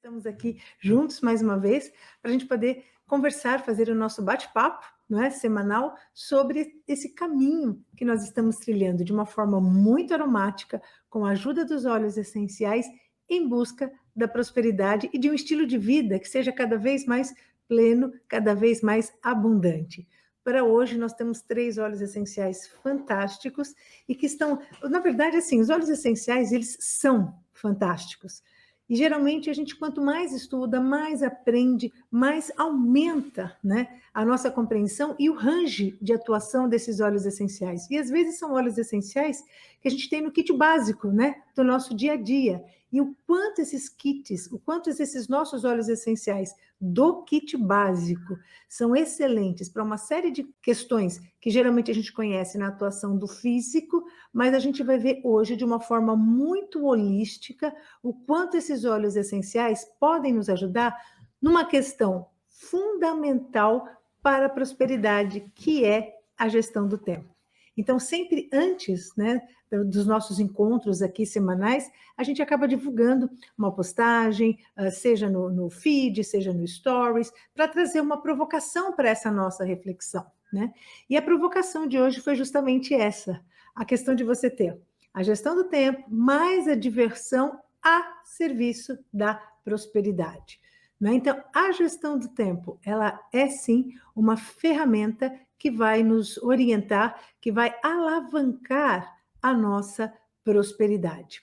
Estamos aqui juntos mais uma vez para a gente poder conversar, fazer o nosso bate-papo, não é, semanal, sobre esse caminho que nós estamos trilhando de uma forma muito aromática, com a ajuda dos óleos essenciais, em busca da prosperidade e de um estilo de vida que seja cada vez mais pleno, cada vez mais abundante. Para hoje, nós temos 3 óleos essenciais fantásticos e que estão, na verdade, assim, os óleos essenciais, eles são fantásticos. E geralmente a gente, quanto mais estuda, mais aprende, mais aumenta, né, a nossa compreensão e o range de atuação desses óleos essenciais. E às vezes são óleos essenciais que a gente tem no kit básico, né, do nosso dia a dia. E o quanto esses kits, o quanto esses nossos óleos essenciais do kit básico são excelentes para uma série de questões que geralmente a gente conhece na atuação do físico, mas a gente vai ver hoje de uma forma muito holística o quanto esses óleos essenciais podem nos ajudar numa questão fundamental para a prosperidade, que é a gestão do tempo. Então, sempre antes, né, dos nossos encontros aqui semanais, a gente acaba divulgando uma postagem, seja no feed, seja no stories, para trazer uma provocação para essa nossa reflexão, né? E a provocação de hoje foi justamente essa, a questão de você ter a gestão do tempo mais a diversão a serviço da prosperidade. Né? Então, a gestão do tempo, ela é sim uma ferramenta que vai nos orientar, que vai alavancar a nossa prosperidade.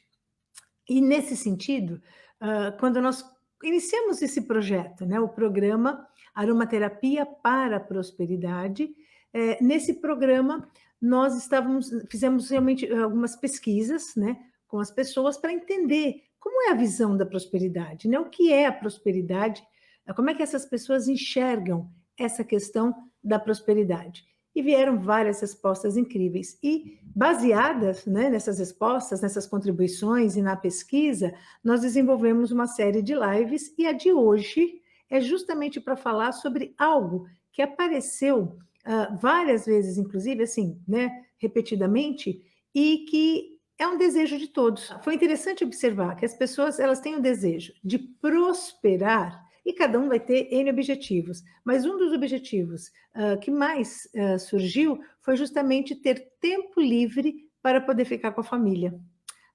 E nesse sentido, quando nós iniciamos esse projeto, né, o programa Aromaterapia para a Prosperidade, nesse programa nós fizemos realmente algumas pesquisas, né, com as pessoas para entender como é a visão da prosperidade, né? O que é a prosperidade, como é que essas pessoas enxergam essa questão da prosperidade. E vieram várias respostas incríveis. E baseadas, né, nessas respostas, nessas contribuições e na pesquisa, nós desenvolvemos uma série de lives e a de hoje é justamente para falar sobre algo que apareceu várias vezes, inclusive, assim, né, repetidamente, e que é um desejo de todos. Foi interessante observar que as pessoas, elas têm o desejo de prosperar, e cada um vai ter N objetivos, mas um dos objetivos que mais surgiu foi justamente ter tempo livre para poder ficar com a família.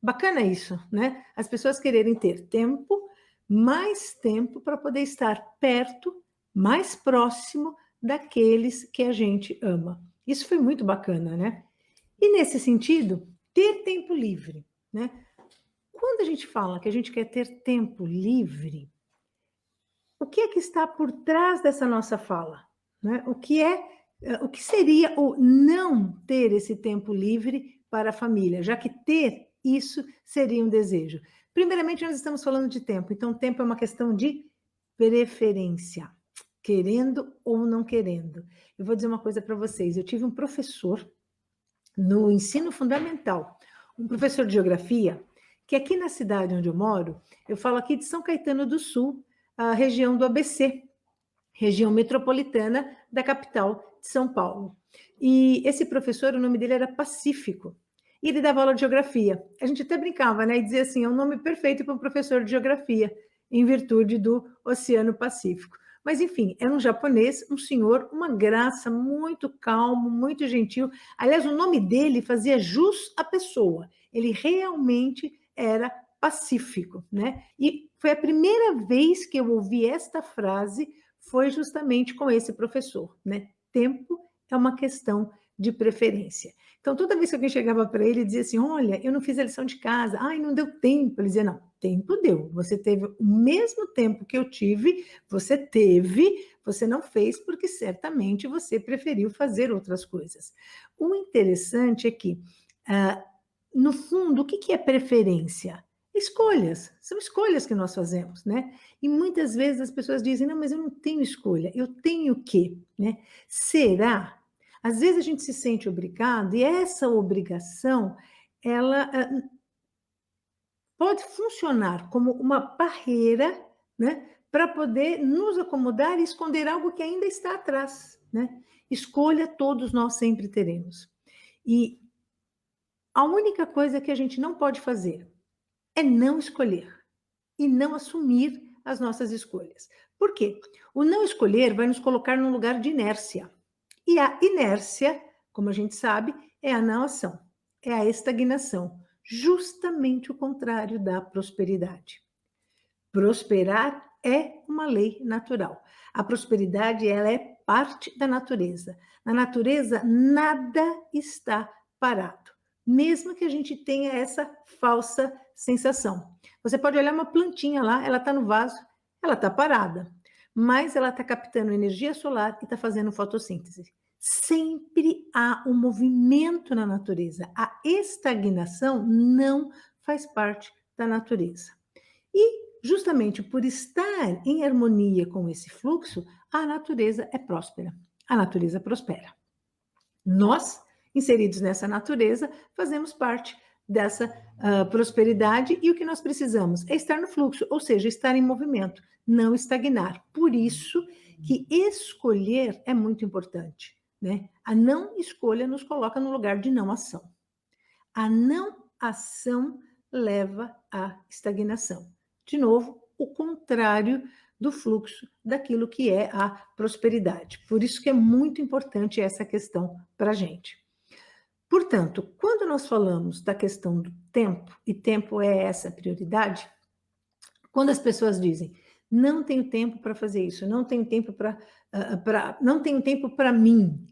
Bacana isso, né? As pessoas quererem ter tempo, mais tempo para poder estar perto, mais próximo daqueles que a gente ama. Isso foi muito bacana, né? E nesse sentido, ter tempo livre, né? Quando a gente fala que a gente quer ter tempo livre, o que é que está por trás dessa nossa fala? Né? O que seria o não ter esse tempo livre para a família, já que ter isso seria um desejo? Primeiramente, nós estamos falando de tempo, então tempo é uma questão de preferência, querendo ou não querendo. Eu vou dizer uma coisa para vocês, eu tive um professor no ensino fundamental, um professor de geografia, que aqui na cidade onde eu moro, eu falo aqui de São Caetano do Sul, a região do ABC, região metropolitana da capital de São Paulo. E esse professor, o nome dele era Pacífico, e ele dava aula de geografia. A gente até brincava, né, e dizia assim, é um nome perfeito para um professor de geografia, em virtude do Oceano Pacífico. Mas, enfim, era um japonês, um senhor, uma graça, muito calmo, muito gentil. Aliás, o nome dele fazia jus à pessoa. Ele realmente era pacífico, né? E foi a primeira vez que eu ouvi esta frase, foi justamente com esse professor, né? Tempo é uma questão de preferência. Então, toda vez que alguém chegava para ele e dizia assim, olha, eu não fiz a lição de casa, ai, não deu tempo, ele dizia, não, tempo deu, você teve o mesmo tempo que eu tive, você não fez porque certamente você preferiu fazer outras coisas. O interessante é que, no fundo, o que é preferência? Escolhas, são escolhas que nós fazemos, né? E muitas vezes as pessoas dizem, não, mas eu não tenho escolha, eu tenho o quê? Né? Será? Às vezes a gente se sente obrigado, e essa obrigação, ela pode funcionar como uma barreira, né, para poder nos acomodar e esconder algo que ainda está atrás, né? Escolha todos nós sempre teremos. E a única coisa que a gente não pode fazer é não escolher e não assumir as nossas escolhas. Por quê? O não escolher vai nos colocar num lugar de inércia. E a inércia, como a gente sabe, é a não ação, é a estagnação, justamente o contrário da prosperidade. Prosperar é uma lei natural. A prosperidade, ela é parte da natureza. Na natureza, nada está parado, mesmo que a gente tenha essa falsa sensação. Você pode olhar uma plantinha lá, ela está no vaso, ela está parada, mas ela está captando energia solar e está fazendo fotossíntese. Sempre há um movimento na natureza. A estagnação não faz parte da natureza. E justamente por estar em harmonia com esse fluxo, a natureza é próspera, a natureza prospera. Nós, inseridos nessa natureza, fazemos parte dessa prosperidade e o que nós precisamos é estar no fluxo, ou seja, estar em movimento, não estagnar. Por isso que escolher é muito importante, né? A não escolha nos coloca no lugar de não ação. A não ação leva à estagnação. De novo, o contrário do fluxo daquilo que é a prosperidade. Por isso que é muito importante essa questão para a gente. Portanto, quando nós falamos da questão do tempo, e tempo é essa prioridade, quando as pessoas dizem, não tenho tempo para fazer isso, não tenho tempo não tenho tempo para mim.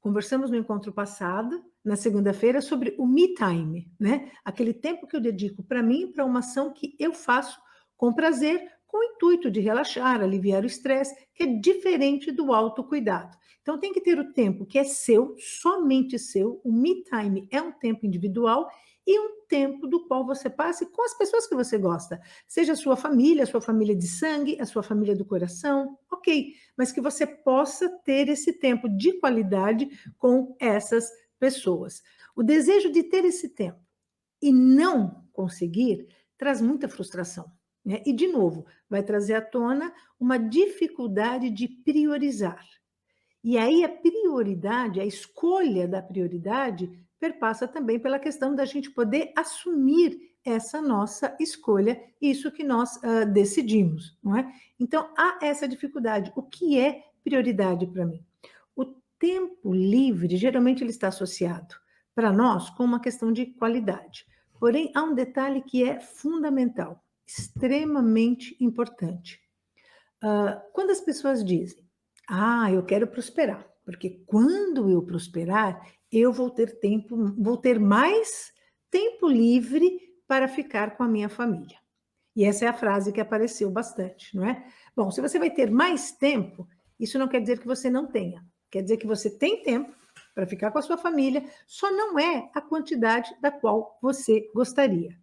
Conversamos no encontro passado, na segunda-feira, sobre o me time, né? Aquele tempo que eu dedico para mim, para uma ação que eu faço com prazer, com o intuito de relaxar, aliviar o estresse, que é diferente do autocuidado. Então, tem que ter o tempo que é seu, somente seu. O me time é um tempo individual e um tempo do qual você passe com as pessoas que você gosta. Seja a sua família de sangue, a sua família do coração, ok. Mas que você possa ter esse tempo de qualidade com essas pessoas. O desejo de ter esse tempo e não conseguir traz muita frustração. Né? E, de novo, vai trazer à tona uma dificuldade de priorizar. E aí a prioridade, a escolha da prioridade, perpassa também pela questão da gente poder assumir essa nossa escolha, isso que nós decidimos, não é? Então, há essa dificuldade. O que é prioridade para mim? O tempo livre, geralmente, ele está associado, para nós, com uma questão de qualidade. Porém, há um detalhe que é fundamental, extremamente importante. Quando as pessoas dizem, eu quero prosperar, porque quando eu prosperar, eu vou ter mais tempo livre para ficar com a minha família. E essa é a frase que apareceu bastante, não é? Bom, se você vai ter mais tempo, isso não quer dizer que você não tenha. Quer dizer que você tem tempo para ficar com a sua família, só não é a quantidade da qual você gostaria.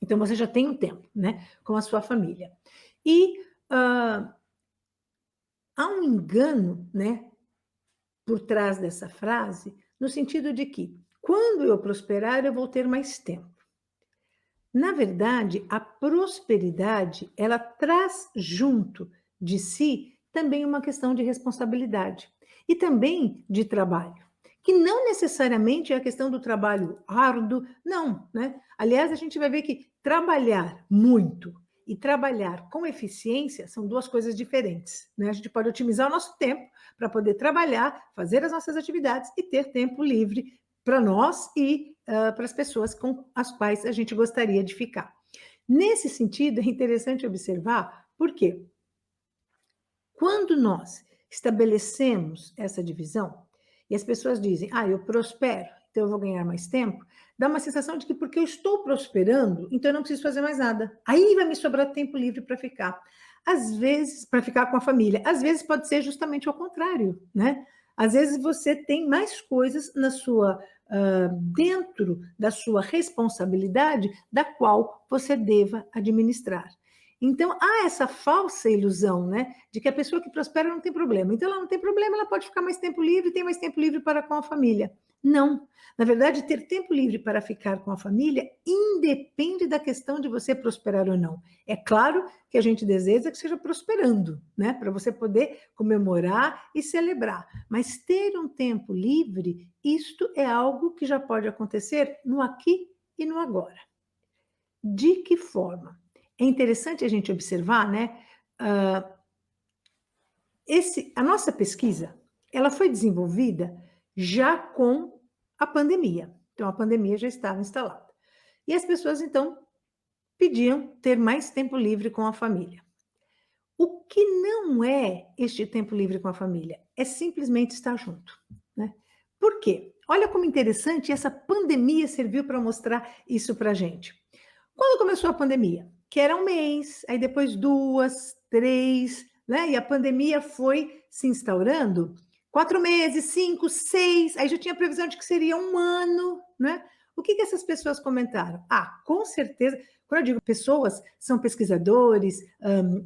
Então, você já tem um tempo, né, com a sua família. E há um engano, né, por trás dessa frase, no sentido de que, quando eu prosperar, eu vou ter mais tempo. Na verdade, a prosperidade, ela traz junto de si também uma questão de responsabilidade e também de trabalho, que não necessariamente é a questão do trabalho árduo, não, né? Aliás, a gente vai ver que trabalhar muito e trabalhar com eficiência são duas coisas diferentes, né? A gente pode otimizar o nosso tempo para poder trabalhar, fazer as nossas atividades e ter tempo livre para nós e para as pessoas com as quais a gente gostaria de ficar. Nesse sentido, é interessante observar, por quê? Quando nós estabelecemos essa divisão, e as pessoas dizem, eu prospero, então eu vou ganhar mais tempo, dá uma sensação de que porque eu estou prosperando, então eu não preciso fazer mais nada. Aí vai me sobrar tempo livre para ficar. Às vezes, para ficar com a família. Às vezes pode ser justamente ao contrário, né? Às vezes você tem mais coisas na sua dentro da sua responsabilidade, da qual você deva administrar. Então, há essa falsa ilusão, né, de que a pessoa que prospera não tem problema. Então, ela não tem problema, ela pode ficar mais tempo livre, tem mais tempo livre para com a família. Não. Na verdade, ter tempo livre para ficar com a família independe da questão de você prosperar ou não. É claro que a gente deseja que seja prosperando, né, para você poder comemorar e celebrar. Mas ter um tempo livre, isto é algo que já pode acontecer no aqui e no agora. De que forma? É interessante a gente observar, né? A nossa pesquisa, ela foi desenvolvida já com a pandemia. Então, a pandemia já estava instalada. E as pessoas, então, pediam ter mais tempo livre com a família. O que não é este tempo livre com a família? É simplesmente estar junto, né? Por quê? Olha como interessante, essa pandemia serviu para mostrar isso para a gente. Quando começou a pandemia? Que era um mês, aí depois 2, 3, né? E a pandemia foi se instaurando, 4 meses, 5, 6, aí já tinha previsão de que seria um ano, né? O que essas pessoas comentaram? Ah, com certeza, quando eu digo pessoas, são pesquisadores,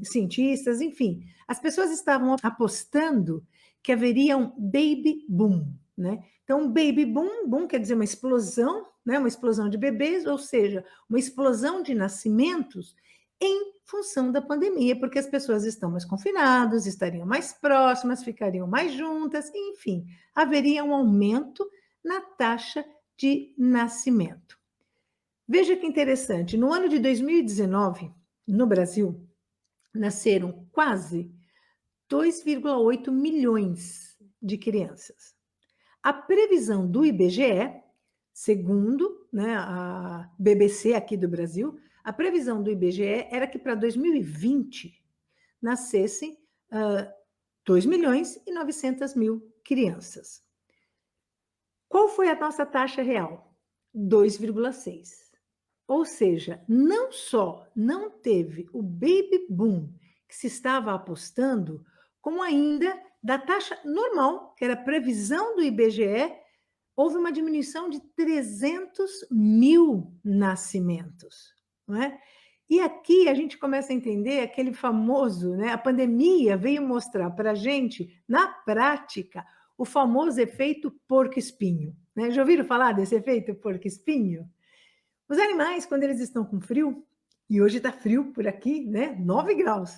cientistas, enfim, as pessoas estavam apostando que haveria um baby boom, né? Então, baby boom, boom quer dizer uma explosão, né? Uma explosão de bebês, ou seja, uma explosão de nascimentos em função da pandemia, porque as pessoas estão mais confinadas, estariam mais próximas, ficariam mais juntas, enfim, haveria um aumento na taxa de nascimento. Veja que interessante, no ano de 2019, no Brasil, nasceram quase 2,8 milhões de crianças. A previsão do IBGE, segundo, né, a BBC aqui do Brasil, a previsão do IBGE era que para 2020 nascessem 2 milhões e 900 mil crianças. Qual foi a nossa taxa real? 2,6. Ou seja, não só não teve o baby boom que se estava apostando, como ainda da taxa normal, que era a previsão do IBGE, houve uma diminuição de 300 mil nascimentos, não é? E aqui a gente começa a entender aquele famoso, né? A pandemia veio mostrar para a gente, na prática, o famoso efeito porco-espinho, né? Já ouviram falar desse efeito porco-espinho? Os animais, quando eles estão com frio, e hoje está frio por aqui, né? 9 graus.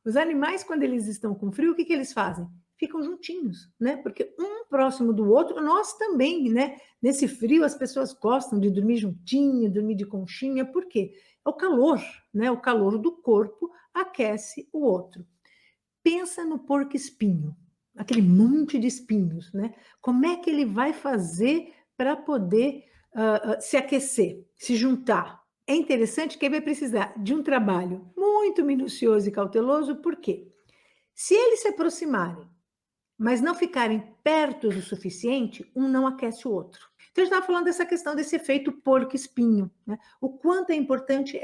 Os animais, quando eles estão com frio, o que eles fazem? Ficam juntinhos, né? Porque um próximo do outro, nós também, né? Nesse frio, as pessoas gostam de dormir juntinho, dormir de conchinha, por quê? É o calor, né? O calor do corpo aquece o outro. Pensa no porco-espinho, aquele monte de espinhos, né? Como é que ele vai fazer para poder se aquecer, se juntar? É interessante que ele vai precisar de um trabalho muito minucioso e cauteloso, por quê? Se eles se aproximarem, mas não ficarem perto o suficiente, um não aquece o outro. Então, a gente estava falando dessa questão desse efeito porco-espinho, né? O quanto é importante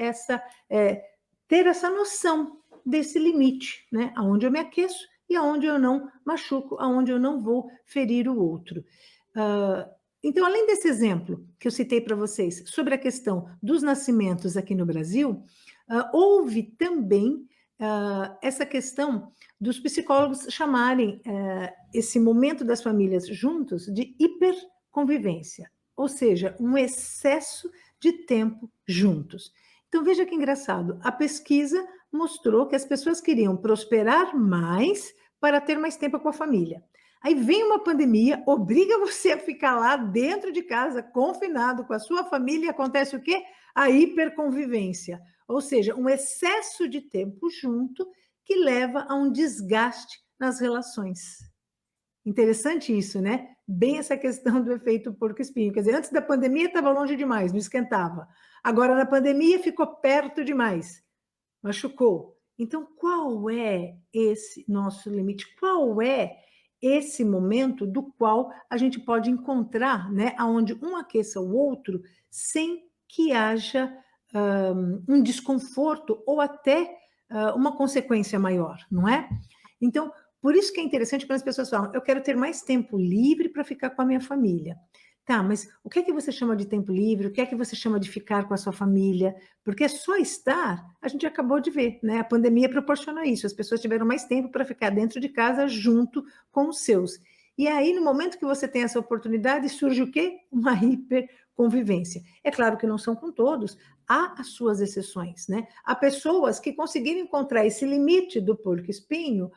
ter essa noção desse limite, né? Aonde eu me aqueço e aonde eu não machuco, aonde eu não vou ferir o outro. Então, além desse exemplo que eu citei para vocês sobre a questão dos nascimentos aqui no Brasil, houve também essa questão dos psicólogos chamarem esse momento das famílias juntos de hiperconvivência, ou seja, um excesso de tempo juntos. Então, veja que engraçado, a pesquisa mostrou que as pessoas queriam prosperar mais para ter mais tempo com a família. Aí vem uma pandemia, obriga você a ficar lá dentro de casa, confinado com a sua família, e acontece o quê? A hiperconvivência, ou seja, um excesso de tempo junto que leva a um desgaste nas relações. Interessante isso, né? Bem essa questão do efeito porco-espinho. Quer dizer, antes da pandemia estava longe demais, não esquentava. Agora, na pandemia, ficou perto demais, machucou. Então, qual é esse nosso limite? Qual é esse momento do qual a gente pode encontrar, né, onde um aqueça o outro sem que haja um desconforto ou até uma consequência maior, não é? Então, por isso que é interessante quando as pessoas falam, eu quero ter mais tempo livre para ficar com a minha família. Tá, mas o que é que você chama de tempo livre? O que é que você chama de ficar com a sua família? Porque só estar, a gente acabou de ver, né? A pandemia proporcionou isso, as pessoas tiveram mais tempo para ficar dentro de casa junto com os seus. E aí, no momento que você tem essa oportunidade, surge o quê? Uma hiperconvivência. É claro que não são com todos, há as suas exceções, né? Há pessoas que conseguiram encontrar esse limite do porco-espinho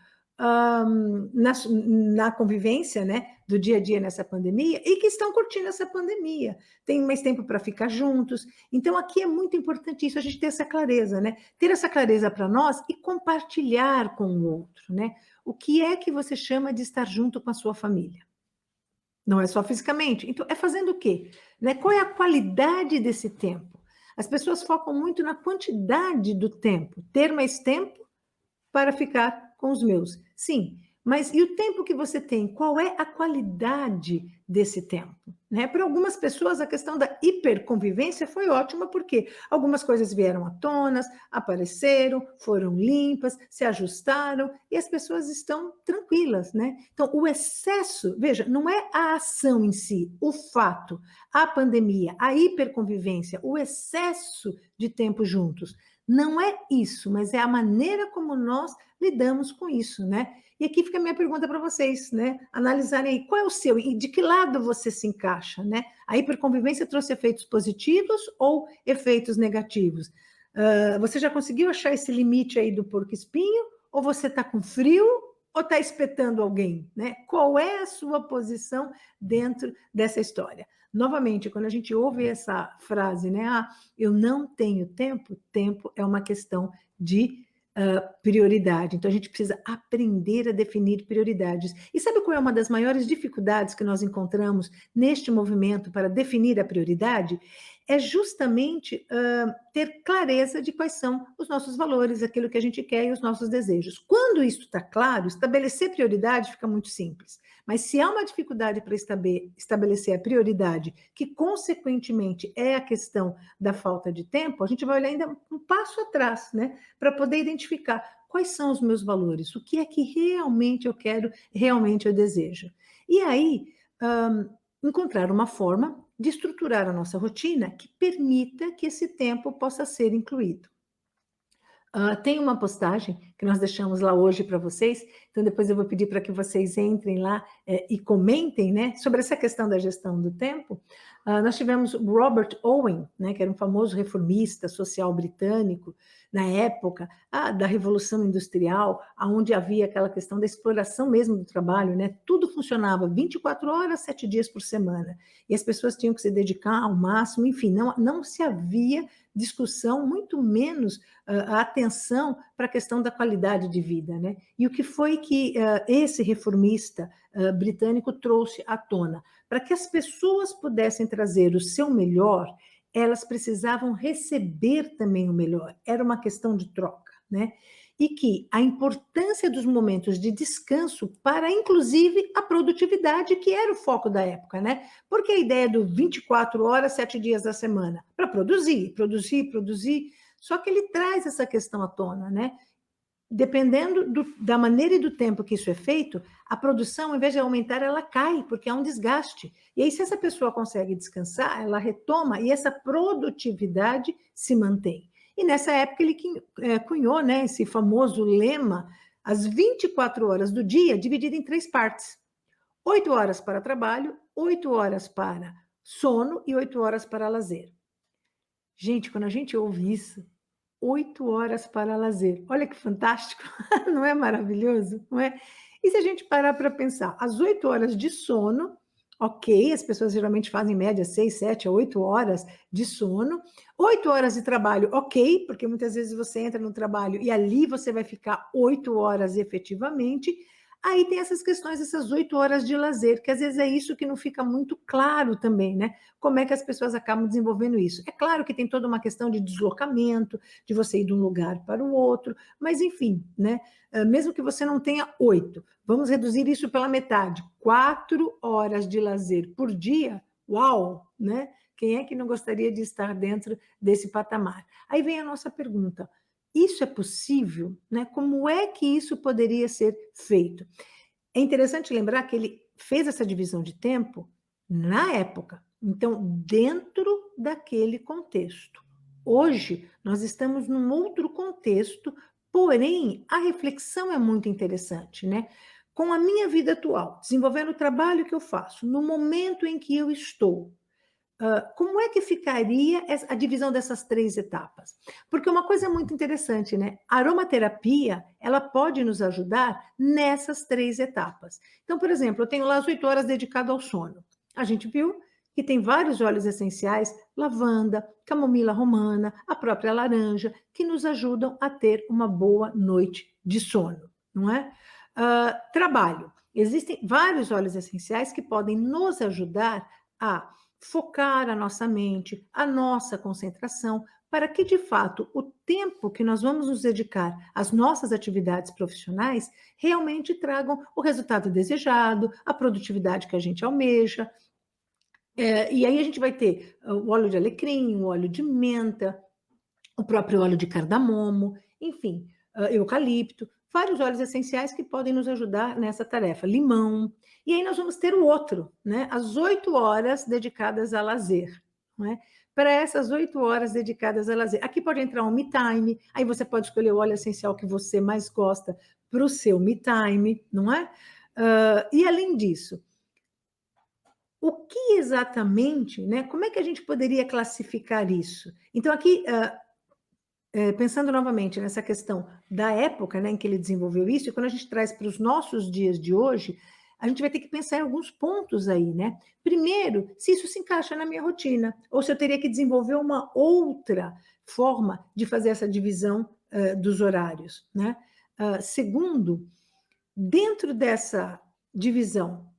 na convivência, né, do dia a dia nessa pandemia e que estão curtindo essa pandemia. Tem mais tempo para ficar juntos. Então, aqui é muito importante isso, a gente ter essa clareza, né? Ter essa clareza para nós e compartilhar com o outro, né? O que é que você chama de estar junto com a sua família? Não é só fisicamente. Então, é fazendo o quê? Né? Qual é a qualidade desse tempo? As pessoas focam muito na quantidade do tempo. Ter mais tempo para ficar com os meus. Sim, mas e o tempo que você tem? Qual é a qualidade desse tempo? Né? Para algumas pessoas, a questão da hiperconvivência foi ótima, porque algumas coisas vieram à tona, apareceram, foram limpas, se ajustaram, e as pessoas estão tranquilas, né? Então, o excesso, veja, não é a ação em si, o fato, a pandemia, a hiperconvivência, o excesso de tempo juntos. Não é isso, mas é a maneira como nós lidamos com isso, né? E aqui fica a minha pergunta para vocês, né? Analisarem aí qual é o seu e de que lado você se encaixa, né? A hiperconvivência trouxe efeitos positivos ou efeitos negativos? Você já conseguiu achar esse limite aí do porco-espinho? Ou você está com frio? Ou está espetando alguém, né? Qual é a sua posição dentro dessa história? Novamente, quando a gente ouve essa frase, né? Ah, eu não tenho tempo, tempo é uma questão de prioridade. Então, a gente precisa aprender a definir prioridades. E sabe qual é uma das maiores dificuldades que nós encontramos neste movimento para definir a prioridade? É justamente ter clareza de quais são os nossos valores, aquilo que a gente quer e os nossos desejos. Quando isso está claro, estabelecer prioridade fica muito simples. Mas se há uma dificuldade para estabelecer a prioridade, que consequentemente é a questão da falta de tempo, a gente vai olhar ainda um passo atrás, né? Para poder identificar quais são os meus valores, o que é que realmente eu quero, realmente eu desejo. E aí, encontrar uma forma de estruturar a nossa rotina que permita que esse tempo possa ser incluído. Tem uma postagem que nós deixamos lá hoje para vocês, então depois eu vou pedir para que vocês entrem lá e comentem, né, sobre essa questão da gestão do tempo. Nós tivemos Robert Owen, né, que era um famoso reformista social britânico, na época da Revolução Industrial, onde havia aquela questão da exploração mesmo do trabalho, né, tudo funcionava 24 horas, 7 dias por semana, e as pessoas tinham que se dedicar ao máximo, enfim, não se havia discussão, muito menos a atenção para a questão da qualidade de vida, né? E o que foi que esse reformista britânico trouxe à tona? Para que as pessoas pudessem trazer o seu melhor, elas precisavam receber também o melhor. Era uma questão de troca, né? E que a importância dos momentos de descanso para, inclusive, a produtividade, que era o foco da época, né? Porque a ideia do 24 horas, 7 dias da semana, para produzir, produzir, produzir, só que ele traz essa questão à tona, né? Dependendo da maneira e do tempo que isso é feito, a produção, em vez de aumentar, ela cai, porque há um desgaste. E aí, se essa pessoa consegue descansar, ela retoma e essa produtividade se mantém. E nessa época ele cunhou, né, esse famoso lema, as 24 horas do dia, dividido em 3 partes. 8 horas para trabalho, 8 horas para sono e 8 horas para lazer. Gente, quando a gente ouve isso, 8 horas para lazer. Olha que fantástico, não é maravilhoso? Não é? E se a gente parar para pensar, as 8 horas de sono, ok, as pessoas geralmente fazem em média 6, 7 a 8 horas de sono, 8 horas de trabalho, ok, porque muitas vezes você entra no trabalho e ali você vai ficar 8 horas efetivamente. Aí tem essas questões, essas 8 horas de lazer, que às vezes é isso que não fica muito claro também, né? Como é que as pessoas acabam desenvolvendo isso? É claro que tem toda uma questão de deslocamento, de você ir de um lugar para o outro, mas enfim, né? Mesmo que você não tenha 8, vamos reduzir isso pela metade, 4 horas de lazer por dia, uau, né? Quem é que não gostaria de estar dentro desse patamar? Aí vem a nossa pergunta, isso é possível? Né? Como é que isso poderia ser feito? É interessante lembrar que ele fez essa divisão de tempo na época, então, dentro daquele contexto. Hoje, nós estamos num outro contexto, porém, a reflexão é muito interessante, né? Com a minha vida atual, desenvolvendo o trabalho que eu faço, no momento em que eu estou, como é que ficaria a divisão dessas 3 etapas? Porque uma coisa muito interessante, né? A aromaterapia, ela pode nos ajudar nessas 3 etapas. Então, por exemplo, eu tenho lá as 8 horas dedicado ao sono. A gente viu que tem vários óleos essenciais, lavanda, camomila romana, a própria laranja, que nos ajudam a ter uma boa noite de sono, não é? Trabalho. Existem vários óleos essenciais que podem nos ajudar a focar a nossa mente, a nossa concentração, para que, de fato, o tempo que nós vamos nos dedicar às nossas atividades profissionais realmente tragam o resultado desejado, a produtividade que a gente almeja. E aí a gente vai ter o óleo de alecrim, o óleo de menta, o próprio óleo de cardamomo, enfim, eucalipto, vários óleos essenciais que podem nos ajudar nessa tarefa. Limão. E aí nós vamos ter o outro, né? As 8 horas dedicadas a lazer, não é? Para essas 8 horas dedicadas a lazer. Aqui pode entrar um me time, aí você pode escolher o óleo essencial que você mais gosta para o seu me time, não é? E além disso, o que exatamente, né? Como é que a gente poderia classificar isso? Então, aqui, pensando novamente nessa questão da época, né, em que ele desenvolveu isso, e quando a gente traz para os nossos dias de hoje, a gente vai ter que pensar em alguns pontos aí, né? Primeiro, se isso se encaixa na minha rotina, ou se eu teria que desenvolver uma outra forma de fazer essa divisão dos horários, né? Segundo, dentro dessa divisão,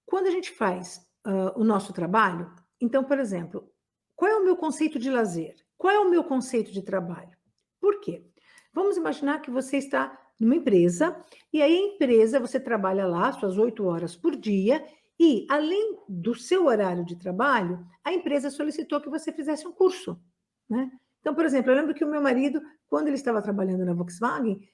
quando a gente faz o nosso trabalho, então, por exemplo, qual é o meu conceito de lazer? Qual é o meu conceito de trabalho? Por quê? Vamos imaginar que você está numa empresa, e aí a empresa, você trabalha lá suas 8 horas por dia, e além do seu horário de trabalho, a empresa solicitou que você fizesse um curso, né? Então, por exemplo, eu lembro que o meu marido, quando ele estava trabalhando na Volkswagen,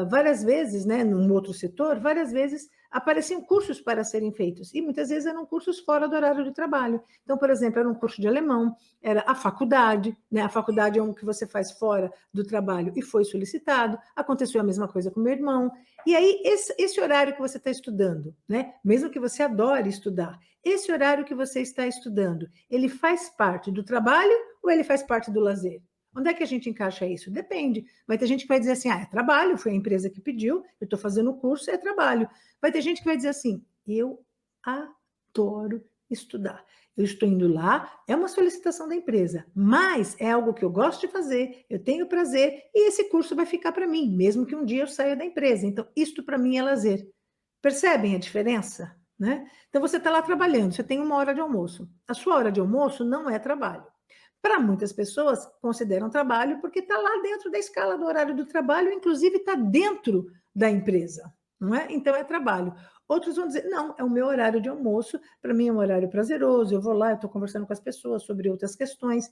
várias vezes, né, num outro setor, várias vezes apareciam cursos para serem feitos, e muitas vezes eram cursos fora do horário de trabalho. Então, por exemplo, era um curso de alemão, era a faculdade, né? A faculdade é um que você faz fora do trabalho e foi solicitado, aconteceu a mesma coisa com meu irmão. E aí, esse horário que você está estudando, né? Mesmo que você adore estudar, esse horário que você está estudando, ele faz parte do trabalho ou ele faz parte do lazer? Onde é que a gente encaixa isso? Depende. Vai ter gente que vai dizer assim, é trabalho, foi a empresa que pediu, eu estou fazendo o curso, é trabalho. Vai ter gente que vai dizer assim, eu adoro estudar. Eu estou indo lá, é uma solicitação da empresa, mas é algo que eu gosto de fazer, eu tenho prazer, e esse curso vai ficar para mim, mesmo que um dia eu saia da empresa. Então, isto para mim é lazer. Percebem a diferença? Né? Então, você está lá trabalhando, você tem uma hora de almoço. A sua hora de almoço não é trabalho. Para muitas pessoas, consideram trabalho porque está lá dentro da escala do horário do trabalho, inclusive está dentro da empresa, não é? Então é trabalho. Outros vão dizer, não, é o meu horário de almoço, para mim é um horário prazeroso, eu vou lá, eu estou conversando com as pessoas sobre outras questões.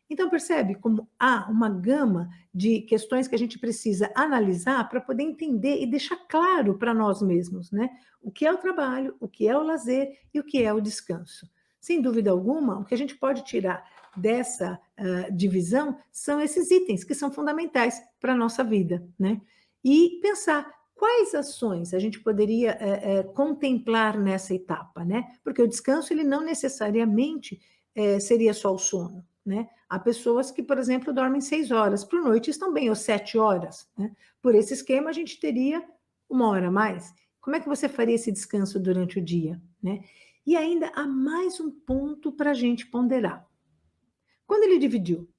Então, percebe como há uma gama de questões que a gente precisa analisar para poder entender e deixar claro para nós mesmos, né? O que é o trabalho, o que é o lazer e o que é o descanso. Sem dúvida alguma, o que a gente pode tirar dessa divisão são esses itens que são fundamentais para a nossa vida, né? E pensar quais ações a gente poderia contemplar nessa etapa, né? Porque o descanso, ele não necessariamente seria só o sono, né? Há pessoas que, por exemplo, dormem 6 horas por noite e estão bem, ou 7 horas, né? Por esse esquema, a gente teria 1 hora a mais. Como é que você faria esse descanso durante o dia, né? E ainda há mais um ponto para a gente ponderar. Quando ele dividiu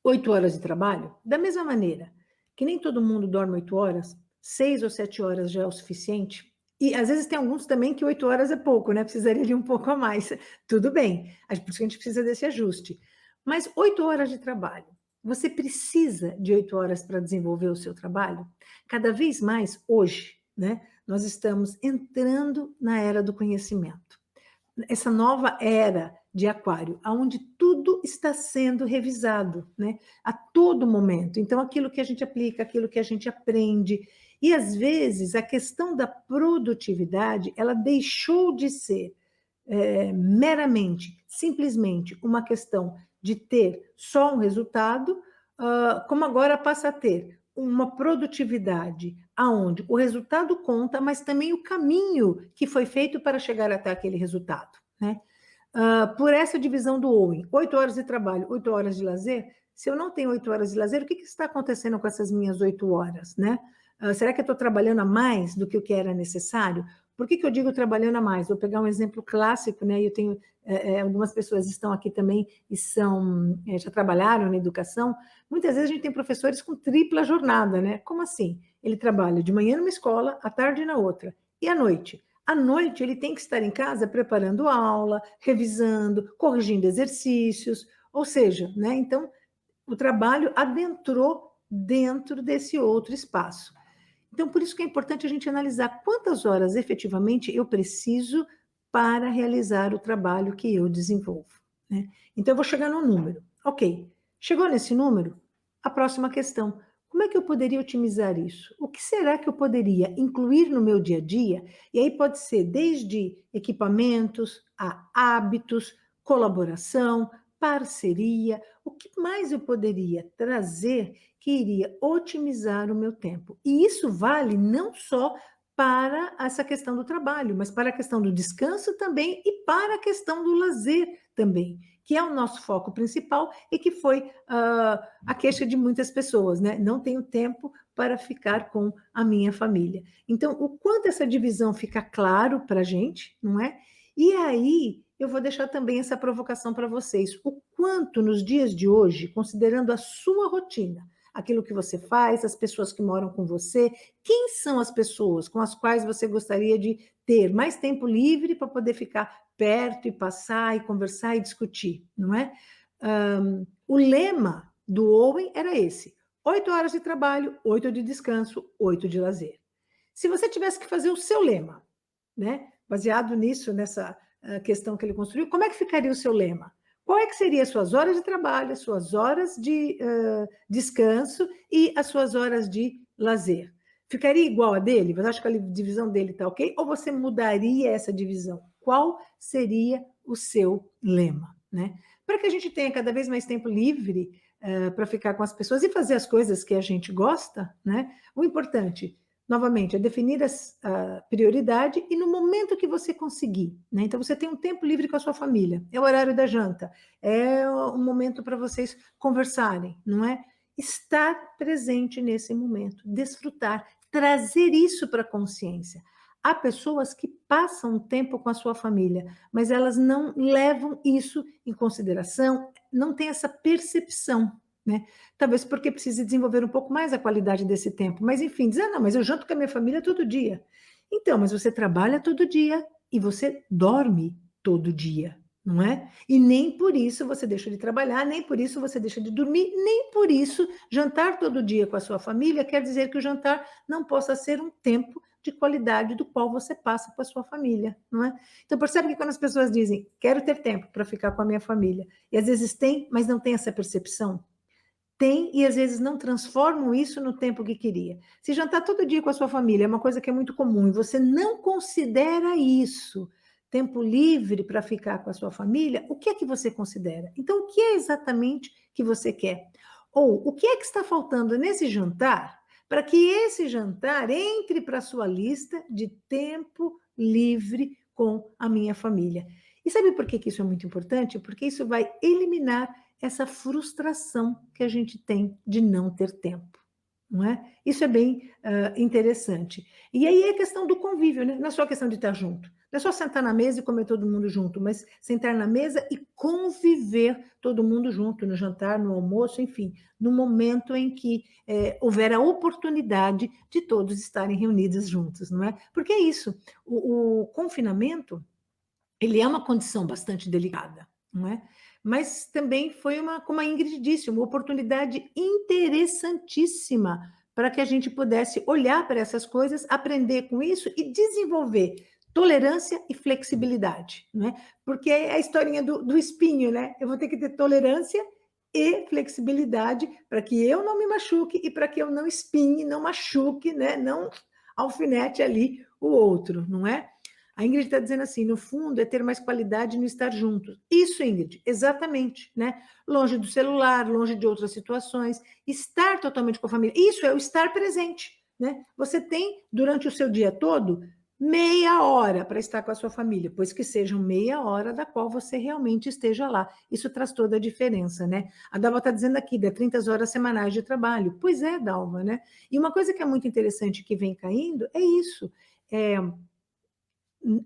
8 horas de trabalho, da mesma maneira que nem todo mundo dorme 8 horas, 6 ou 7 horas já é o suficiente, e às vezes tem alguns também que 8 horas é pouco, né? Precisaria de um pouco a mais. Tudo bem, por isso que a gente precisa desse ajuste. Mas 8 horas de trabalho, você precisa de 8 horas para desenvolver o seu trabalho? Cada vez mais, hoje, né, nós estamos entrando na era do conhecimento. Essa nova era de Aquário, onde tudo está sendo revisado, né? A todo momento. Então, aquilo que a gente aplica, aquilo que a gente aprende. E, às vezes, a questão da produtividade, ela deixou de ser meramente, simplesmente, uma questão de ter só um resultado, como agora passa a ter uma produtividade aonde o resultado conta, mas também o caminho que foi feito para chegar até aquele resultado, né? por essa divisão do Owen, 8 horas de trabalho, 8 horas de lazer. Se eu não tenho 8 horas de lazer, o que está acontecendo com essas minhas 8 horas, né? Será que eu estou trabalhando a mais do que o que era necessário? Por que eu digo trabalhando a mais? Vou pegar um exemplo clássico, né? Eu tenho algumas pessoas estão aqui também e já trabalharam na educação. Muitas vezes a gente tem professores com tripla jornada, né? Como assim? Ele trabalha de manhã numa escola, à tarde na outra. E à noite? À noite ele tem que estar em casa preparando aula, revisando, corrigindo exercícios, ou seja, né? Então o trabalho adentrou dentro desse outro espaço. Então, por isso que é importante a gente analisar quantas horas efetivamente eu preciso para realizar o trabalho que eu desenvolvo, né? Então, eu vou chegar no número. Ok, chegou nesse número? A próxima questão. Como é que eu poderia otimizar isso? O que será que eu poderia incluir no meu dia a dia? E aí pode ser desde equipamentos, a hábitos, colaboração, parceria. O que mais eu poderia trazer que iria otimizar o meu tempo? E isso vale não só para essa questão do trabalho, mas para a questão do descanso também e para a questão do lazer também, que é o nosso foco principal e que foi a queixa de muitas pessoas, né? Não tenho tempo para ficar com a minha família. Então, o quanto essa divisão fica claro para a gente, não é? E aí, eu vou deixar também essa provocação para vocês. O quanto nos dias de hoje, considerando a sua rotina, aquilo que você faz, as pessoas que moram com você, quem são as pessoas com as quais você gostaria de ter mais tempo livre para poder ficar perto e passar e conversar e discutir, não é? O lema do Owen era esse: 8 horas de trabalho, 8 de descanso, 8 de lazer. Se você tivesse que fazer o seu lema, né, baseado nisso, nessa questão que ele construiu, como é que ficaria o seu lema? Qual é que seria as suas horas de trabalho, as suas horas de descanso e as suas horas de lazer? Ficaria igual a dele? Você acha que a divisão dele está ok? Ou você mudaria essa divisão? Qual seria o seu lema, né? Para que a gente tenha cada vez mais tempo livre para ficar com as pessoas e fazer as coisas que a gente gosta, né? O importante, novamente, é definir a prioridade e no momento que você conseguir, né? Então, você tem um tempo livre com a sua família, é o horário da janta, é um momento para vocês conversarem, não é? Estar presente nesse momento, desfrutar, trazer isso para a consciência. Há pessoas que passam tempo com a sua família, mas elas não levam isso em consideração, não têm essa percepção, né? Talvez porque precise desenvolver um pouco mais a qualidade desse tempo. Mas, enfim, dizer, não, mas eu janto com a minha família todo dia. Então, mas você trabalha todo dia e você dorme todo dia, não é? E nem por isso você deixa de trabalhar, nem por isso você deixa de dormir, nem por isso jantar todo dia com a sua família quer dizer que o jantar não possa ser um tempo de qualidade do qual você passa com a sua família, não é? Então, percebe que quando as pessoas dizem, quero ter tempo para ficar com a minha família, e às vezes tem, mas não tem essa percepção, tem e às vezes não transformam isso no tempo que queria. Se jantar todo dia com a sua família é uma coisa que é muito comum e você não considera isso tempo livre para ficar com a sua família, o que é que você considera? Então, o que é exatamente que você quer? Ou o que é que está faltando nesse jantar para que esse jantar entre para a sua lista de tempo livre com a minha família? E sabe por que isso é muito importante? Porque isso vai eliminar essa frustração que a gente tem de não ter tempo, não é? Isso é bem interessante. E aí é a questão do convívio, né? Não é só a questão de estar junto. Não é só sentar na mesa e comer todo mundo junto, mas sentar na mesa e conviver todo mundo junto, no jantar, no almoço, enfim, no momento em que houver a oportunidade de todos estarem reunidos juntos, não é? Porque é isso, o confinamento, ele é uma condição bastante delicada, não é? Mas também foi como a Ingrid disse, uma oportunidade interessantíssima para que a gente pudesse olhar para essas coisas, aprender com isso e desenvolver tolerância e flexibilidade, né? Porque é a historinha do espinho, né? Eu vou ter que ter tolerância e flexibilidade para que eu não me machuque e para que eu não espinhe, não machuque, né? Não alfinete ali o outro, não é? A Ingrid está dizendo assim, no fundo, é ter mais qualidade no estar juntos. Isso, Ingrid, exatamente, né? Longe do celular, longe de outras situações, estar totalmente com a família. Isso é o estar presente, né? Você tem, durante o seu dia todo, meia hora para estar com a sua família, pois que sejam meia hora da qual você realmente esteja lá. Isso traz toda a diferença, né? A Dalva está dizendo aqui, dá 30 horas semanais de trabalho. Pois é, Dalva, né? E uma coisa que é muito interessante que vem caindo é isso.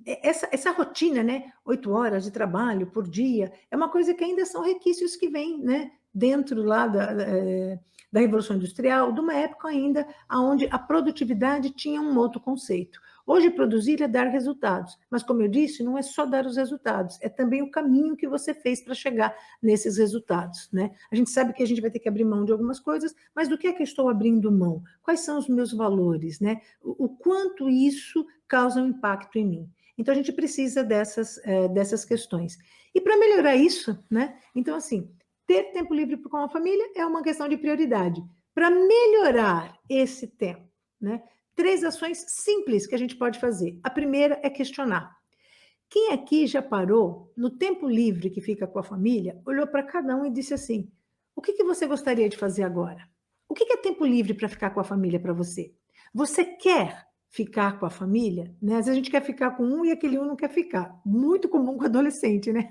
Essa rotina, né? 8 horas de trabalho por dia, é uma coisa que ainda são requisitos que vêm, né? Dentro lá da Revolução Industrial, de uma época ainda onde a produtividade tinha um outro conceito. Hoje, produzir é dar resultados, mas, como eu disse, não é só dar os resultados, é também o caminho que você fez para chegar nesses resultados, né? A gente sabe que a gente vai ter que abrir mão de algumas coisas, mas do que é que eu estou abrindo mão? Quais são os meus valores, né? O quanto isso causa um impacto em mim? Então, a gente precisa dessas questões. E para melhorar isso, né? Então, assim, ter tempo livre com a família é uma questão de prioridade. Para melhorar esse tempo, né? 3 ações simples que a gente pode fazer. A primeira é questionar. Quem aqui já parou, no tempo livre que fica com a família, olhou para cada um e disse assim: o que você gostaria de fazer agora? O que é tempo livre para ficar com a família para você? Você quer ficar com a família? Né? Às vezes a gente quer ficar com um e aquele um não quer ficar. Muito comum com adolescente, né?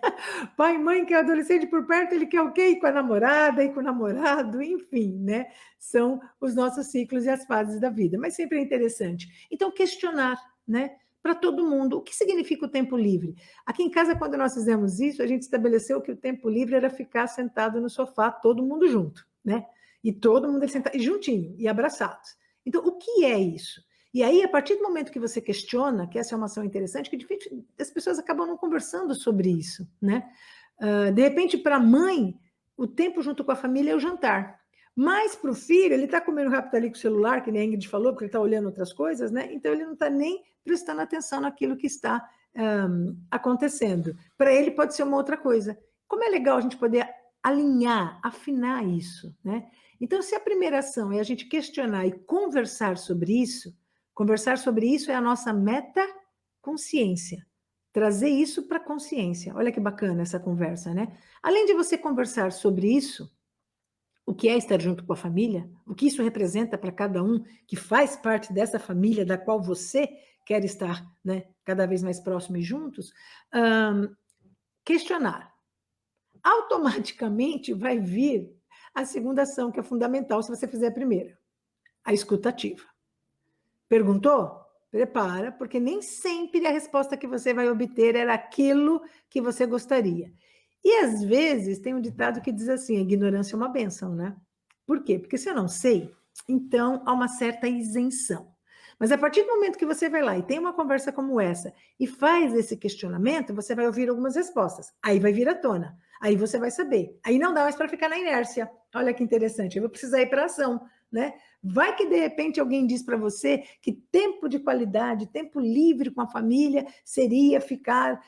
Pai e mãe quer adolescente por perto, ele quer o quê? Ir com a namorada, ir com o namorado, enfim, né? São os nossos ciclos e as fases da vida. Mas sempre é interessante. Então, questionar, né? Para todo mundo. O que significa o tempo livre? Aqui em casa, quando nós fizemos isso, a gente estabeleceu que o tempo livre era ficar sentado no sofá, todo mundo junto, né? E todo mundo sentado, juntinho, e abraçados. Então, o que é isso? E aí, a partir do momento que você questiona, que essa é uma ação interessante, que as pessoas acabam não conversando sobre isso, né? De repente, para a mãe, o tempo junto com a família é o jantar. Mas para o filho, ele está comendo rápido ali com o celular, que nem a Ingrid falou, porque ele está olhando outras coisas, né? Então ele não está nem prestando atenção naquilo que está acontecendo. Para ele pode ser uma outra coisa. Como é legal a gente poder alinhar, afinar isso, né? Então, se a primeira ação é a gente questionar e conversar sobre isso é a nossa meta consciência. Trazer isso para a consciência. Olha que bacana essa conversa, né? Além de você conversar sobre isso, o que é estar junto com a família, o que isso representa para cada um que faz parte dessa família da qual você quer estar, né, cada vez mais próximo e juntos, questionar. Automaticamente vai vir a segunda ação, que é fundamental se você fizer a primeira, a escutativa. Perguntou? Prepara, porque nem sempre a resposta que você vai obter era aquilo que você gostaria. E às vezes tem um ditado que diz assim: a ignorância é uma bênção, né? Por quê? Porque se eu não sei, então há uma certa isenção. Mas a partir do momento que você vai lá e tem uma conversa como essa e faz esse questionamento, você vai ouvir algumas respostas. Aí vai vir à tona. Aí você vai saber. Aí não dá mais para ficar na inércia. Olha que interessante. Eu vou precisar ir para a ação, né? Vai que de repente alguém diz para você que tempo de qualidade, tempo livre com a família seria ficar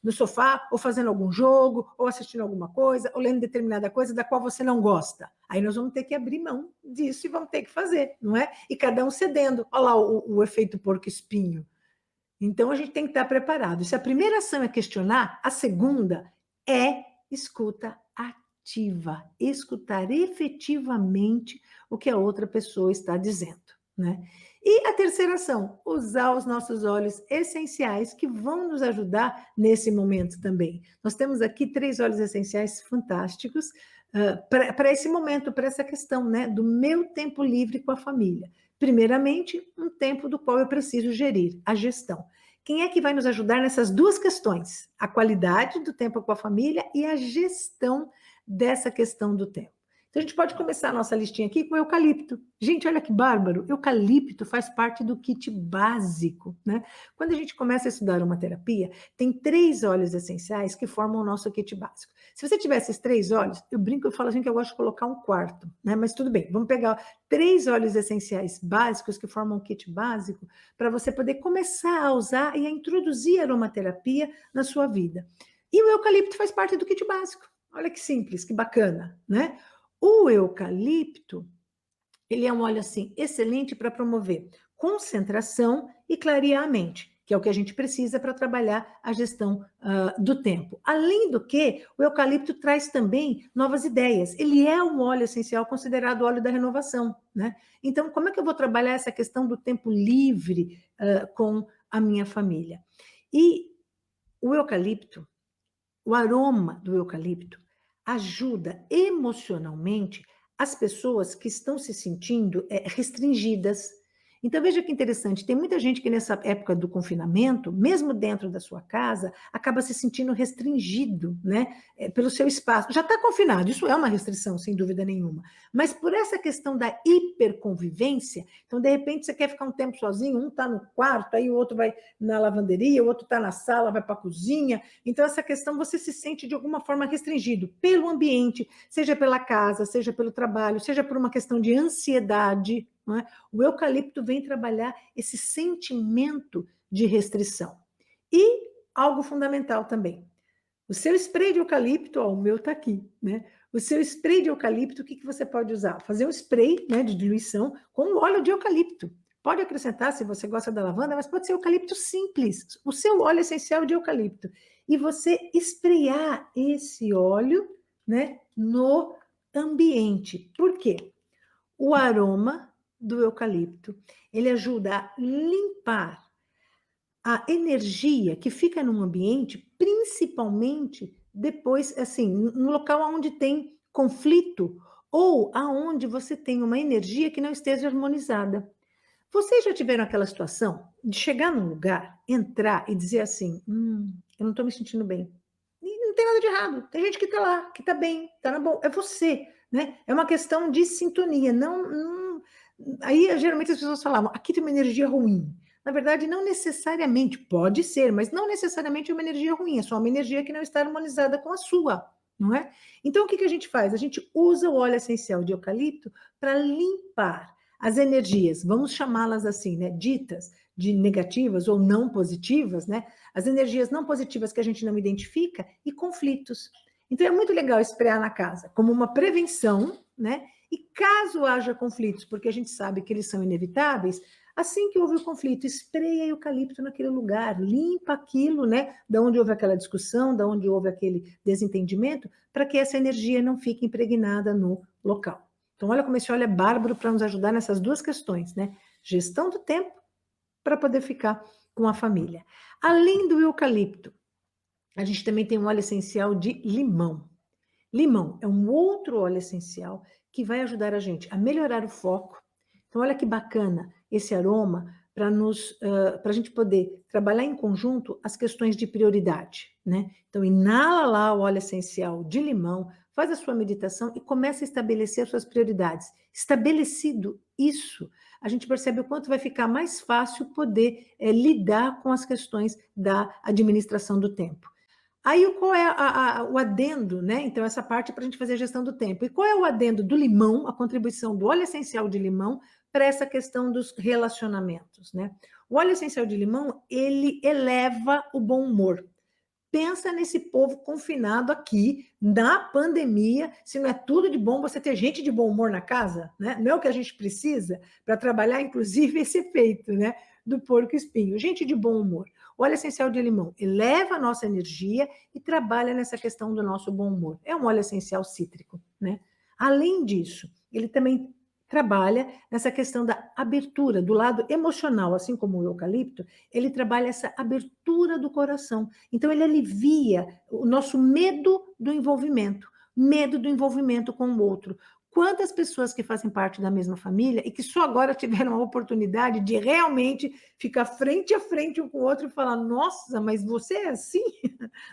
no sofá, ou fazendo algum jogo, ou assistindo alguma coisa, ou lendo determinada coisa da qual você não gosta. Aí nós vamos ter que abrir mão disso e vamos ter que fazer, não é? E cada um cedendo. Olha lá o efeito porco-espinho. Então a gente tem que estar preparado. Se a primeira ação é questionar, a segunda é escuta ativa, escutar efetivamente o que a outra pessoa está dizendo, né? E a terceira ação, usar os nossos óleos essenciais que vão nos ajudar nesse momento também. Nós temos aqui 3 óleos essenciais fantásticos para esse momento, para essa questão, né, do meu tempo livre com a família. Primeiramente, um tempo do qual eu preciso gerir, a gestão. Quem é que vai nos ajudar nessas 2 questões? A qualidade do tempo com a família e a gestão dessa questão do tempo. Então, a gente pode começar a nossa listinha aqui com o eucalipto. Gente, olha que bárbaro! Eucalipto faz parte do kit básico, né? Quando a gente começa a estudar uma terapia, tem 3 óleos essenciais que formam o nosso kit básico. Se você tiver esses 3 óleos, eu brinco e falo assim que eu gosto de colocar um quarto, né? Mas tudo bem, vamos pegar 3 óleos essenciais básicos que formam o kit básico para você poder começar a usar e a introduzir a aromaterapia na sua vida. E o eucalipto faz parte do kit básico. Olha que simples, que bacana, né? O eucalipto, ele é um óleo assim excelente para promover concentração e clarear a mente. que é o que a gente precisa para trabalhar a gestão do tempo. Além do que, o eucalipto traz também novas ideias. Ele é um óleo essencial considerado óleo da renovação, né? Então, como é que eu vou trabalhar essa questão do tempo livre com a minha família? E o eucalipto, o aroma do eucalipto, ajuda emocionalmente as pessoas que estão se sentindo restringidas. Então, veja que interessante, tem muita gente que nessa época do confinamento, mesmo dentro da sua casa, acaba se sentindo restringido, né, pelo seu espaço. Já está confinado, isso é uma restrição, sem dúvida nenhuma. Mas por essa questão da hiperconvivência, então, de repente, você quer ficar um tempo sozinho, um está no quarto, aí o outro vai na lavanderia, o outro está na sala, vai para a cozinha. Então, essa questão você se sente de alguma forma restringido pelo ambiente, seja pela casa, seja pelo trabalho, seja por uma questão de ansiedade, não é? O eucalipto vem trabalhar esse sentimento de restrição. E algo fundamental também, o seu spray de eucalipto, ó, o meu está aqui, né? O seu spray de eucalipto, o que você pode usar? Fazer um spray, né, de diluição com óleo de eucalipto. Pode acrescentar, se você gosta da lavanda, mas pode ser eucalipto simples, o seu óleo essencial de eucalipto. E você esfrear esse óleo, né, no ambiente. Por quê? O aroma do eucalipto, ele ajuda a limpar a energia que fica num ambiente, principalmente depois, assim, no local onde tem conflito ou aonde você tem uma energia que não esteja harmonizada. Vocês já tiveram aquela situação de chegar num lugar, entrar e dizer assim, eu não estou me sentindo bem. E não tem nada de errado. Tem gente que está lá, que está bem, está na boa. É você, né? É uma questão de sintonia. Aí, geralmente, as pessoas falavam, aqui tem uma energia ruim. Na verdade, não necessariamente, pode ser, mas não necessariamente é uma energia ruim, é só uma energia que não está harmonizada com a sua, não é? Então, o que a gente faz? A gente usa o óleo essencial de eucalipto para limpar as energias, vamos chamá-las assim, né, ditas de negativas ou não positivas, né, as energias não positivas que a gente não identifica e conflitos. Então, é muito legal esfrear na casa, como uma prevenção, né, e caso haja conflitos, porque a gente sabe que eles são inevitáveis, assim que houve o conflito, espreia eucalipto naquele lugar, limpa aquilo, né, da onde houve aquela discussão, da onde houve aquele desentendimento, para que essa energia não fique impregnada no local. Então, olha como esse óleo é bárbaro para nos ajudar nessas duas questões, né? Gestão do tempo para poder ficar com a família. Além do eucalipto, a gente também tem um óleo essencial de limão. Limão é um outro óleo essencial que vai ajudar a gente a melhorar o foco. Então, olha que bacana esse aroma para a gente poder trabalhar em conjunto as questões de prioridade, né? Então, inala lá o óleo essencial de limão, faz a sua meditação e começa a estabelecer as suas prioridades. Estabelecido isso, a gente percebe o quanto vai ficar mais fácil poder lidar com as questões da administração do tempo. Aí, qual é o adendo, né? Então, essa parte para a gente fazer a gestão do tempo. E qual é o adendo do limão, a contribuição do óleo essencial de limão para essa questão dos relacionamentos, né? O óleo essencial de limão, ele eleva o bom humor. Pensa nesse povo confinado aqui, na pandemia, se não é tudo de bom você ter gente de bom humor na casa, né? Não é o que a gente precisa para trabalhar, inclusive, esse efeito, né? Do porco-espinho. Gente de bom humor. O óleo essencial de limão eleva a nossa energia e trabalha nessa questão do nosso bom humor. É um óleo essencial cítrico, né? Além disso, ele também trabalha nessa questão da abertura, do lado emocional, assim como o eucalipto, ele trabalha essa abertura do coração. Então, ele alivia o nosso medo do envolvimento com o outro. Quantas pessoas que fazem parte da mesma família e que só agora tiveram a oportunidade de realmente ficar frente a frente um com o outro e falar, nossa, mas você é assim?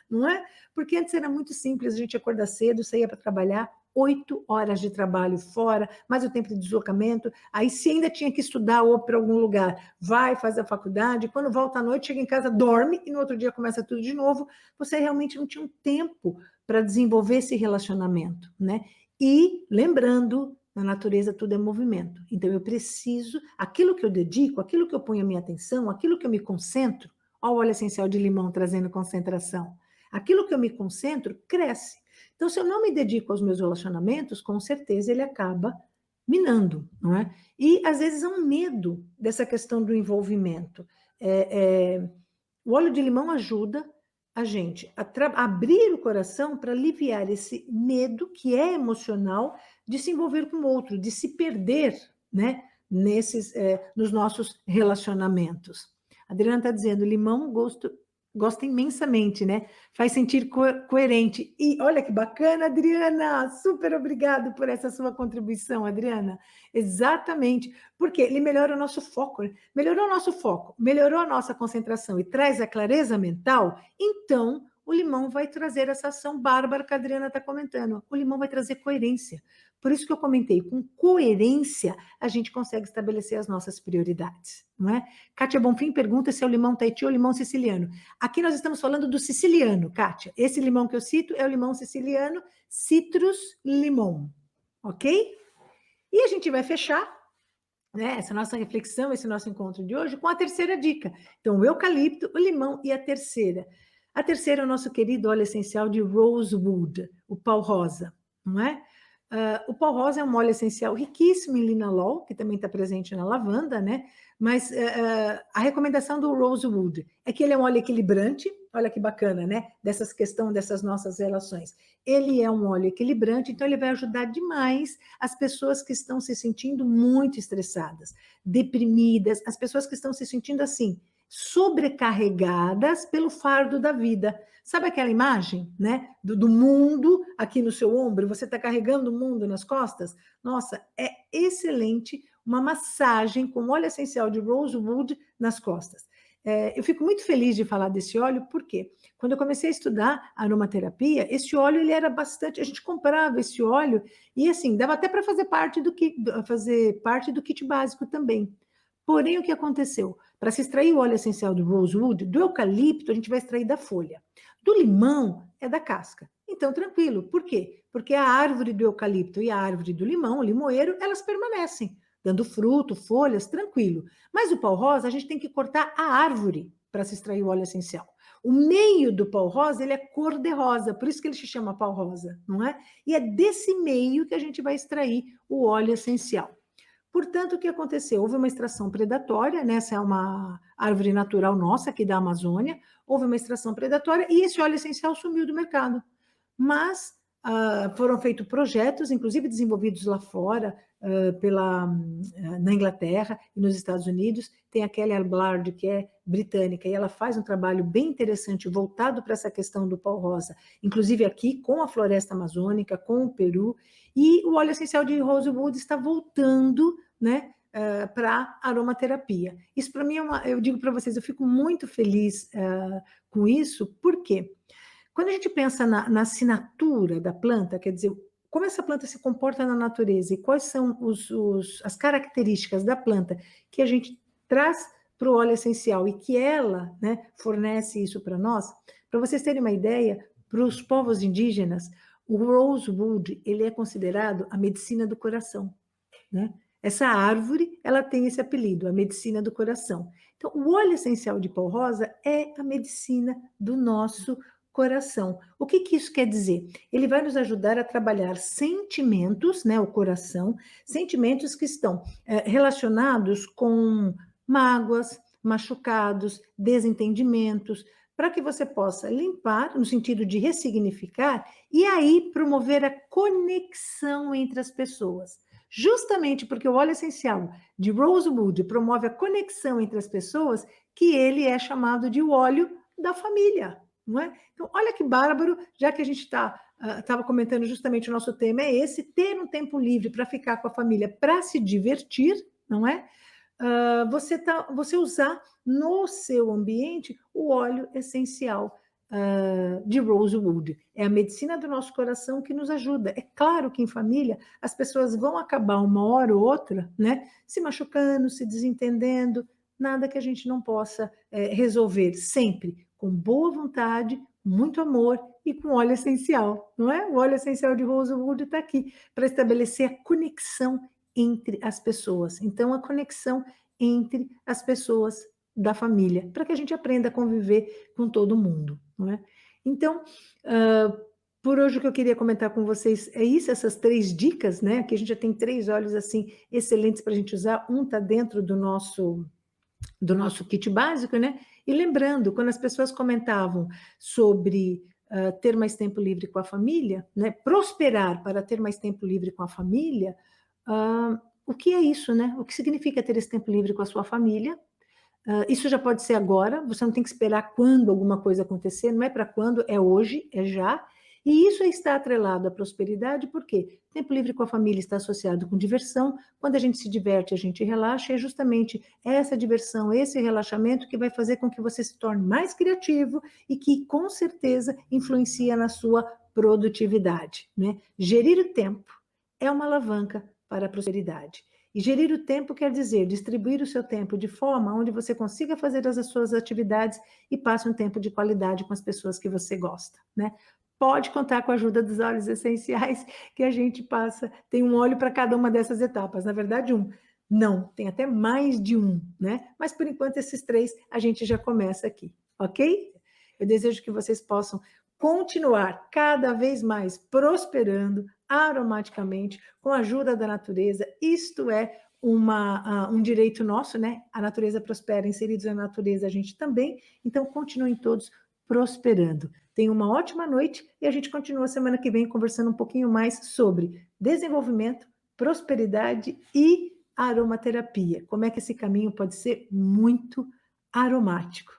Não é? Porque antes era muito simples, a gente acordar cedo, saía para trabalhar, 8 horas de trabalho fora, mais o tempo de deslocamento, aí se ainda tinha que estudar ou para algum lugar, vai, faz a faculdade, quando volta à noite, chega em casa, dorme, e no outro dia começa tudo de novo, você realmente não tinha um tempo para desenvolver esse relacionamento, né? E lembrando, na natureza tudo é movimento. Então eu preciso, aquilo que eu dedico, aquilo que eu ponho a minha atenção, aquilo que eu me concentro, olha o óleo essencial de limão trazendo concentração. Aquilo que eu me concentro cresce. Então, se eu não me dedico aos meus relacionamentos, com certeza ele acaba minando, não é? E às vezes há um medo dessa questão do envolvimento. O óleo de limão ajuda a gente a abrir o coração para aliviar esse medo que é emocional de se envolver com o outro, de se perder, né, nos nossos relacionamentos. A Adriana está dizendo, limão gosta imensamente, né? Faz sentir coerente. E olha que bacana, Adriana! Super obrigado por essa sua contribuição, Adriana. Exatamente, porque ele melhora o nosso foco, né? Melhorou o nosso foco, melhorou a nossa concentração e traz a clareza mental, então o limão vai trazer essa ação bárbara que a Adriana está comentando. O limão vai trazer coerência. Por isso que eu comentei, com coerência a gente consegue estabelecer as nossas prioridades, não é? Kátia Bonfim pergunta se é o limão Tahiti ou o limão siciliano. Aqui nós estamos falando do siciliano, Kátia. Esse limão que eu cito é o limão siciliano, Citrus Limão, ok? E a gente vai fechar, né, essa nossa reflexão, esse nosso encontro de hoje, com a terceira dica. Então, o eucalipto, o limão e a terceira. A terceira é o nosso querido óleo essencial de rosewood, o pau rosa, não é? O pau rosa é um óleo essencial riquíssimo em linalol, que também está presente na lavanda, né? Mas a recomendação do rosewood é que ele é um óleo equilibrante, olha que bacana, né? Dessas questões, dessas nossas relações. Ele é um óleo equilibrante, então ele vai ajudar demais as pessoas que estão se sentindo muito estressadas, deprimidas, as pessoas que estão se sentindo assim, sobrecarregadas pelo fardo da vida. Sabe aquela imagem, né, do mundo aqui no seu ombro? Você está carregando o mundo nas costas? Nossa, é excelente uma massagem com óleo essencial de rosewood nas costas. Eu fico muito feliz de falar desse óleo, porque quando eu comecei a estudar aromaterapia, esse óleo ele era bastante. A gente comprava esse óleo e assim dava até para fazer parte do kit básico também. Porém, o que aconteceu? Para se extrair o óleo essencial do rosewood, do eucalipto, a gente vai extrair da folha. Do limão é da casca. Então, tranquilo. Por quê? Porque a árvore do eucalipto e a árvore do limão, o limoeiro, elas permanecem, dando fruto, folhas, tranquilo. Mas o pau rosa, a gente tem que cortar a árvore para se extrair o óleo essencial. O meio do pau rosa, ele é cor-de-rosa, por isso que ele se chama pau rosa, não é? E é desse meio que a gente vai extrair o óleo essencial. Portanto, o que aconteceu? Houve uma extração predatória, né? Essa é uma árvore natural nossa aqui da Amazônia, houve uma extração predatória e esse óleo essencial sumiu do mercado. Mas foram feitos projetos, inclusive desenvolvidos lá fora, na Inglaterra e nos Estados Unidos. Tem a Kelly Arblar, que é britânica, e ela faz um trabalho bem interessante voltado para essa questão do pau rosa, inclusive aqui com a floresta amazônica, com o Peru, e o óleo essencial de rosewood está voltando, né, para aromaterapia. Isso para mim eu digo para vocês, eu fico muito feliz com isso, por quê? Quando a gente pensa na assinatura da planta, quer dizer, como essa planta se comporta na natureza e quais são as características da planta que a gente traz para o óleo essencial e que ela, né, fornece isso para nós, para vocês terem uma ideia, para os povos indígenas, o rosewood, ele é considerado a medicina do coração, né? Essa árvore, ela tem esse apelido, a medicina do coração. Então, o óleo essencial de pau rosa é a medicina do nosso coração. O que isso quer dizer? Ele vai nos ajudar a trabalhar sentimentos, né, o coração, sentimentos que estão relacionados com mágoas, machucados, desentendimentos, para que você possa limpar, no sentido de ressignificar, e aí promover a conexão entre as pessoas. Justamente porque o óleo essencial de rosewood promove a conexão entre as pessoas, que ele é chamado de óleo da família, não é? Então, olha que bárbaro, já que a gente estava comentando justamente o nosso tema é esse, ter um tempo livre para ficar com a família, para se divertir, não é? Você usar no seu ambiente o óleo essencial de rosewood. É a medicina do nosso coração que nos ajuda. É claro que em família as pessoas vão acabar uma hora ou outra, né, se machucando, se desentendendo, nada que a gente não possa resolver sempre com boa vontade, muito amor e com óleo essencial, não é? O óleo essencial de rosewood está aqui para estabelecer a conexão entre as pessoas. Então, a conexão entre as pessoas da família, para que a gente aprenda a conviver com todo mundo, não é? Então, por hoje o que eu queria comentar com vocês é isso, essas 3 dicas, né? Que a gente já tem 3 óleos assim excelentes para a gente usar. Um está dentro do nosso do nosso kit básico, né? E lembrando, quando as pessoas comentavam sobre ter mais tempo livre com a família, né? Prosperar para ter mais tempo livre com a família, o que é isso, né? O que significa ter esse tempo livre com a sua família? Isso já pode ser agora, você não tem que esperar quando alguma coisa acontecer, não é para quando, é hoje, é já. E isso está atrelado à prosperidade, porque tempo livre com a família está associado com diversão. Quando a gente se diverte, a gente relaxa, e é justamente essa diversão, esse relaxamento que vai fazer com que você se torne mais criativo e que, com certeza, influencia na sua produtividade, né? Gerir o tempo é uma alavanca para a prosperidade. E gerir o tempo quer dizer distribuir o seu tempo de forma onde você consiga fazer as suas atividades e passe um tempo de qualidade com as pessoas que você gosta, né? Pode contar com a ajuda dos óleos essenciais que a gente passa. Tem um óleo para cada uma dessas etapas. Na verdade, um. Não, tem até mais de um, né? Mas por enquanto, esses três a gente já começa aqui, ok? Eu desejo que vocês possam continuar cada vez mais prosperando aromaticamente com a ajuda da natureza. Isto é um direito nosso, né? A natureza prospera, inseridos na natureza a gente também. Então, continuem todos prosperando. Tenham uma ótima noite e a gente continua semana que vem conversando um pouquinho mais sobre desenvolvimento, prosperidade e aromaterapia. Como é que esse caminho pode ser muito aromático.